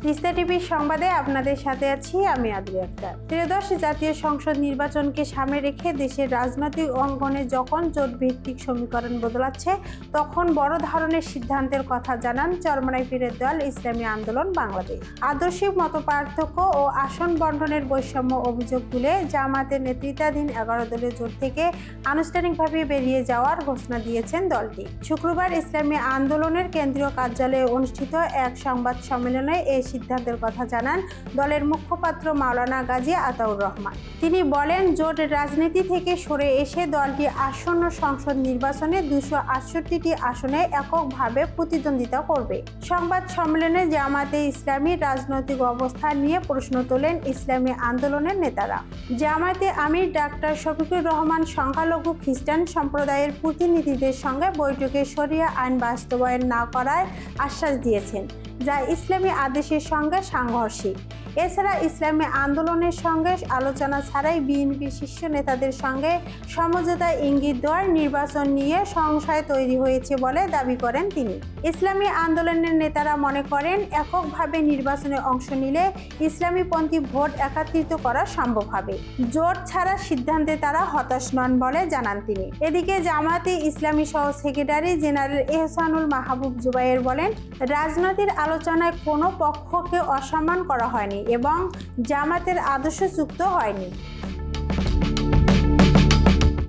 তিস্তা টিভির সংবাদে আপনাদের সাথে আছি আমি আদুলি আক্তার। ত্রয়োদশ জাতীয় সংসদ নির্বাচনকে সামনে রেখে দেশের রাজনৈতিক অঙ্গনে যখন জোট ভিত্তিক সমীকরণ বদলাচ্ছে, তখন বড় ধরনের সিদ্ধান্তের কথা জানান চরমোনাই পীরের দল ইসলামী আন্দোলন বাংলাদেশ। আদর্শিক মতপার্থক্য ও আসন বণ্টনের বৈষম্য অভিযোগ তুলে জামায়াতের নেতৃত্বাধীন 11 দলীয় জোট থেকে আনুষ্ঠানিকভাবে বেরিয়ে যাওয়ার ঘোষণা দিয়েছেন দলটি। শুক্রবার ইসলামী আন্দোলনের কেন্দ্রীয় কার্যালয়ে অনুষ্ঠিত এক সংবাদ সম্মেলনে এই সিদ্ধান্তের কথা জানান দলের মুখপাত্র মাওলানা গাজী আতাউর রহমান। তিনি বলেন, জোট রাজনীতি থেকে সরে এসে দলটি আসন্ন সংসদ নির্বাচনে 268টি আসনে এককভাবে প্রতিদ্বন্দ্বিতা করবে। সংবাদ সম্মেলনে জামায়াতে ইসলামীর রাজনৈতিক অবস্থান নিয়ে প্রশ্ন তোলেন ইসলামী আন্দোলনের নেতারা। জামায়াতে আমির ডাক্তার শফিকুর রহমান সংখ্যালঘু খ্রিস্টান সম্প্রদায়ের প্রতিনিধিদের সঙ্গে বৈঠকে শরিয়া আইন বাস্তবায়ন না করার আশ্বাস দিয়েছেন, যা ইসলামী আদেশের সঙ্গে সাংঘর্ষিক। এছাড়া ইসলামী আন্দোলনের সঙ্গে আলোচনা ছাড়াই বিএনপির শীর্ষ নেতাদের সঙ্গে সমঝোতা ইঙ্গিত দেওয়ার নির্বাচন নিয়ে সংশয় তৈরি হয়েছে বলে দাবি করেন তিনি। ইসলামী আন্দোলনের নেতারা মনে করেন, এককভাবে নির্বাচনে অংশ নিলে ইসলামীপন্থী ভোট একত্রিত করা সম্ভব হবে। জোট ছাড়া সিদ্ধান্তে তারা হতাশ নন বলে জানান তিনি। এদিকে জামায়াতে ইসলামী সহ সেক্রেটারি জেনারেল এহসানুল মাহবুব জুবায়ের বলেন, রাজনৈতিক আলোচনায় কোনো পক্ষকে অসম্মান করা হয়নি এবং জামায়াতের আদর্শ যুক্ত হয়নি।